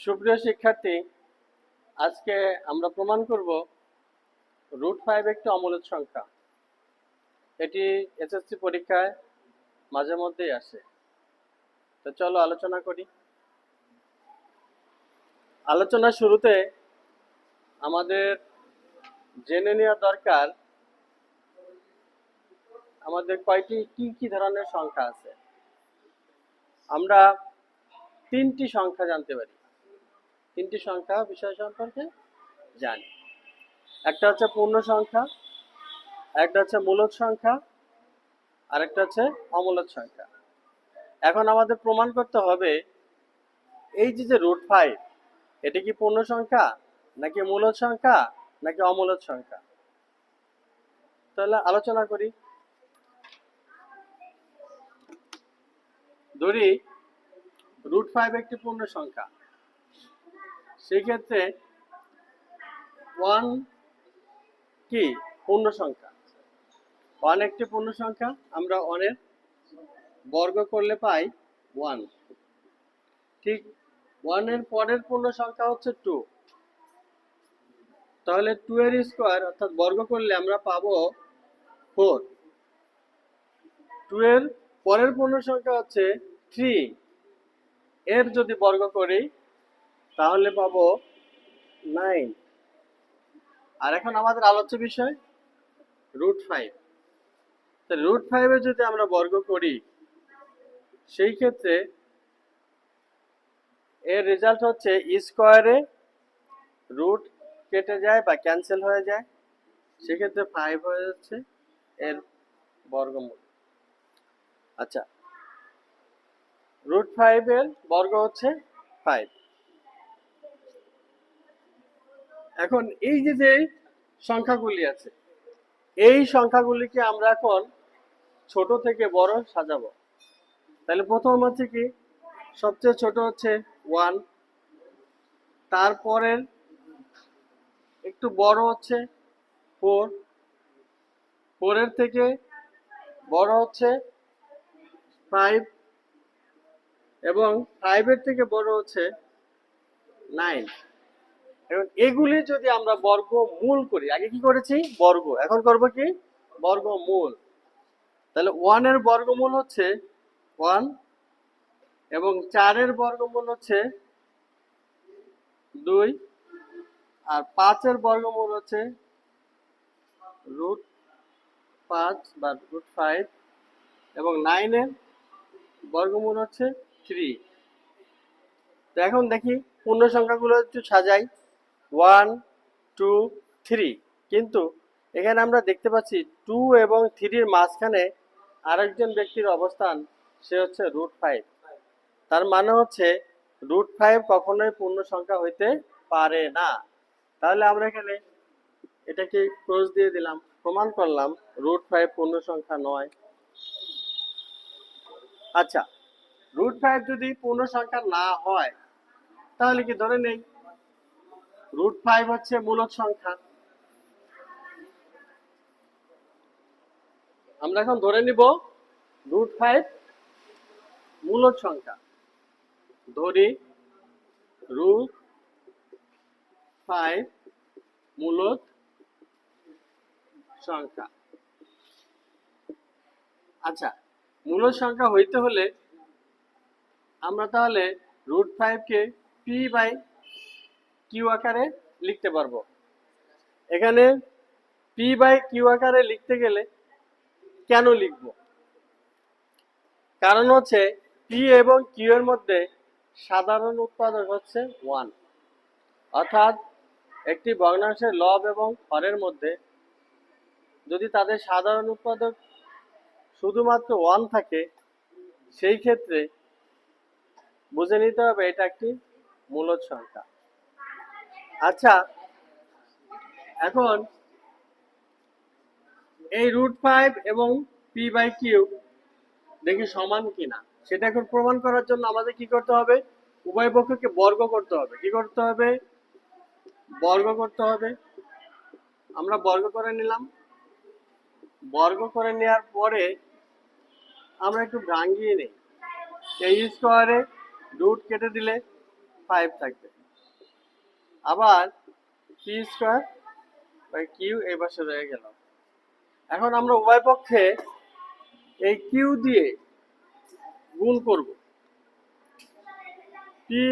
সুপ্রিয় শিক্ষার্থী, আজকে আমরা প্রমাণ করব √5 একটি অমূলদ সংখ্যা। এটি এসএসসি পরীক্ষায় মাঝে মধ্যেই আসে। তো চলো আলোচনা করি। আলোচনার শুরুতে আমাদের জেনে নেওয়া দরকার আমাদের কি ধরনের সংখ্যা আছে। আমরা তিনটি সংখ্যা জানতে পারি, তিনটি সংখ্যা বিষয় সম্পর্কে জানি। একটা হচ্ছে পূর্ণ সংখ্যা, একটা হচ্ছে মূলদ সংখ্যা, আর একটা হচ্ছে অমূলদ সংখ্যা। এখন আমাদের প্রমাণ করতে হবে এই যে √5, এটা কি পূর্ণ সংখ্যা নাকি মূলদ সংখ্যা নাকি অমূলদ সংখ্যা। তাহলে আলোচনা করি। ধরি √5 একটি পূর্ণ সংখ্যা, সেক্ষেত্রে 1 কি পূর্ণ সংখ্যা। 1 একটি পূর্ণ সংখ্যা, আমরা 1 এর বর্গ করলে পাই 1। ঠিক 1 এর পরের পূর্ণ সংখ্যা হচ্ছে 2, তাহলে 2 এর স্কয়ার অর্থাৎ বর্গ করলে আমরা পাবো 4। 2 এর পরের পূর্ণ সংখ্যা হচ্ছে 3, এর যদি বর্গ করি তাহলে পাবো 9। আর এখন আমাদের আলোচ্য বিষয় √5। তো √5 এর যদি আমরা বর্গ করি, সেই ক্ষেত্রে এর রেজাল্ট হচ্ছে স্কয়ারে রুট কেটে যায় বা ক্যান্সেল হয়ে যায়, সেক্ষেত্রে 5 হয়ে যাচ্ছে এর বর্গমূল। আচ্ছা, √5 এর বর্গ হচ্ছে 5। এখন এই যে সংখ্যাগুলি আছে, এই সংখ্যাগুলিকে আমরা এখন ছোট থেকে বড় সাজাবো। তাহলে প্রথম হচ্ছে কি, সবচেয়ে ছোট হচ্ছে 1, তারপরের একটু বড় হচ্ছে 4, 4 এর থেকে বড় হচ্ছে 5, এবং 5 এর থেকে বড় হচ্ছে 9। এবং এগুলি যদি আমরা বর্গমূল করি, আগে কি করেছি বর্গ, এখন করব কি বর্গমূল। তাহলে 1 এর বর্গমূল হচ্ছে 1, এবং 4 এর বর্গমূল হচ্ছে 2, আর 5 এর বর্গমূল হচ্ছে √5 বা √5, এবং 9 এর বর্গমূল হচ্ছে 3। তো এখন দেখি পূর্ণ সংখ্যাগুলো একটু সাজাই। 1, 2, 3, কিন্তু এখানে আমরা দেখতে পাচ্ছি 2 এবং 3 এর মাঝখানে আরেকজন ব্যক্তির অবস্থান, সে হচ্ছে √5। তার মানে হচ্ছে √5 কখনোই পূর্ণ সংখ্যা হইতে পারে না। তাহলে আমরা এখানে এটাকে ক্রস দিয়ে দিলাম, প্রমাণ করলাম √5 পূর্ণ সংখ্যা নয়। আচ্ছা, √5 যদি পূর্ণ সংখ্যা না হয়, তাহলে কি ধরে নেই √5 হচ্ছে মূলদ সংখ্যা। আমরা এখন ধরে নিব √5 মূলদ সংখ্যা। ধরি √5 মূলদ সংখ্যা। আচ্ছা, মূলদ সংখ্যা হইতে হলে আমরা তাহলে √5 কে p/q আকারে লিখতে পারবো। এখানে p/q আকারে লিখতে গেলে কেন লিখব, কারণ হচ্ছে p এবং q এর মধ্যে সাধারণ উৎপাদক হচ্ছে 1। অর্থাৎ একটি ভগ্নাংশের লব এবং হরের মধ্যে যদি তাদের সাধারণ উৎপাদক শুধুমাত্র 1 থাকে, সেই ক্ষেত্রে বুঝে নিতে হবে এটা একটি মূলদ সংখ্যা। আচ্ছা, এখন এই √5 এবং p/q দেখি সমান কিনা, সেটা এখন প্রমাণ করার জন্য আমাদের কি করতে হবে, উভয় পক্ষকে বর্গ করতে হবে। কি করতে হবে, বর্গ করতে হবে। আমরা বর্গ করে নিলাম। বর্গ করে নেওয়ার পরে আমরা একটু ভাঙিয়ে নিই। এই স্কয়ারে রুট কেটে দিলে 5 থাকবে। আবার পি স্কোয়ার বাই কিউ এই পাশে রয়ে গেল। এখন আমরা উভয় পক্ষে এই কিউ দিয়ে গুণ করব। P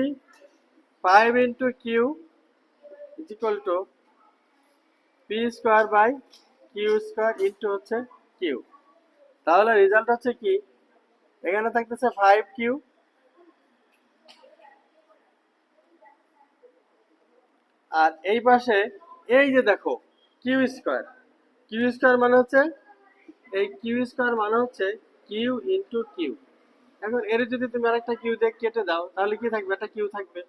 5 into Q is equal to P square by Q square into হচ্ছে কিউ। তাহলে রেজাল্ট হচ্ছে কি, এখানে থাকতেছে 5 কিউ আর এই পাশে এই যে দেখো কিউ স্কোয়ার। কিউ স্কোয়ার মানে হচ্ছে এই কিউ স্কোয়ার মানে হচ্ছে কিউ ইন্টু কিউ। এখন এর যদি তুমি আরেকটা কিউ দিয়ে কেটে দাও তাহলে কি থাকবে, একটা কিউ থাকবে।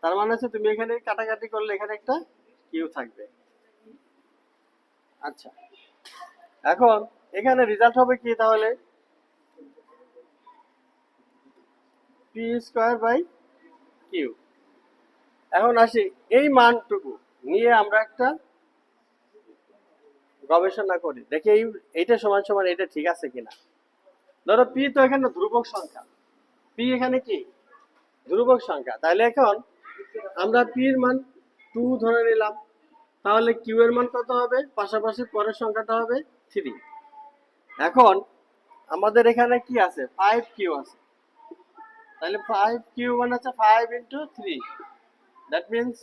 তার মানে হচ্ছে তুমি এখানে কাটাকাটি করলে এখানে একটা কিউ থাকবে। আচ্ছা, এখন এখানে রেজাল্ট হবে কি তাহলে, পি স্কোয়ার বাই কিউ। এখন আসি এই মানটুকু নিয়ে আমরা একটা গবেষণা করি, দেখি এইটা সমান সমান এটা ঠিক আছে কিনা। ধরো পি তো এখানে ধ্রুবক সংখ্যা, পি এখানে কি ধ্রুবক সংখ্যা, তাহলে এখন আমরা পি এর মান 2 ধরে নিলাম। তাহলে কিউ এর মান কত হবে, পাশাপাশি পরের সংখ্যাটা হবে 3। এখন আমাদের এখানে কি আছে, 5 কিউ আছে। তাহলে 5 কিউ মানে হচ্ছে 5 ইন্টু 3, দ্যাট মিনস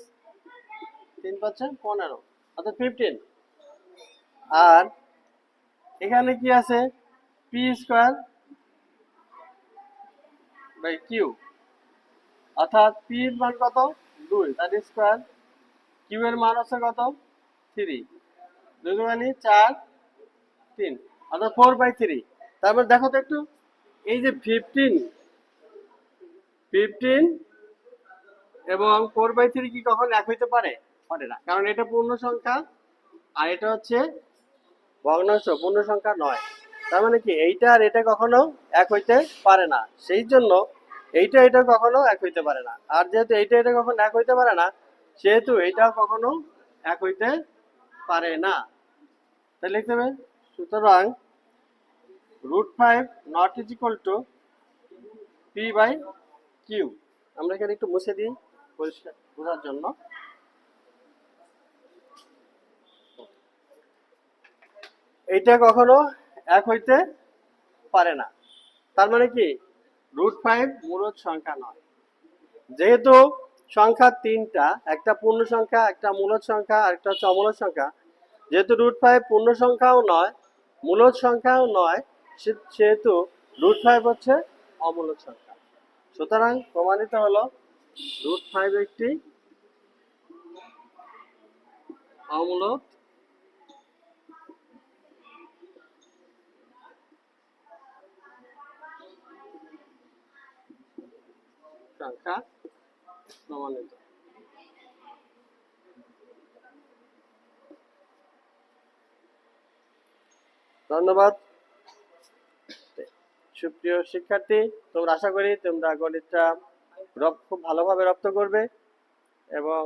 3 পাঁচে 15 অর্থাৎ 15। আর এখানে কি আছে, পি স্কোয়ার বাই কিউ অর্থাৎ পি এর মান কত 2, তার স্কোয়ার। কিউ এর মান হচ্ছে কত 3, 2 মানে 4 3 অর্থাৎ 4/3। তারপর দেখো তো একটু, এই যে 15 এবং 4/3 কি কখন এক হইতে পারে, পারে না, কারণ এটা পূর্ণ সংখ্যা আর এটা হচ্ছে ভগ্নাংশ, পূর্ণ সংখ্যা নয়। তার মানে কি এইটা আর এটা কখনো এক হইতে পারে না, সেই জন্য এইটা এটা কখনো এক হইতে পারে না। আর যেহেতু এইটা এটা কখনো এক হইতে পারে না, সেহেতু এইটাও কখনো এক হইতে পারে না। তাহলে লিখতে হবে, সুতরাং √5 not is equal to P by Q. আমরা এখানে একটু মুছে দিই পরিষ্কার বোঝার জন্য। এইটা কখনো এক হইতে পারে না, তার মানে কি √5 মূলদ সংখ্যা নয়। যেহেতু সংখ্যা তিনটা, একটা পূর্ণ সংখ্যা, একটা মূলদ সংখ্যা আর একটা হচ্ছে অমূলদ সংখ্যা, যেহেতু √5 পূর্ণ সংখ্যাও নয় মূলদ সংখ্যাও নয়, সেহেতু √5 হচ্ছে অমূলদ সংখ্যা। সুতরাং প্রমাণিত হলো √5 একটি অমূলদ সংখ্যা প্রমাণিত। ধন্যবাদ সুপ্রিয় শিক্ষার্থী, তোমরা আশা করি তোমরা গণিতটা খুব ভালোভাবে রপ্ত করবে এবং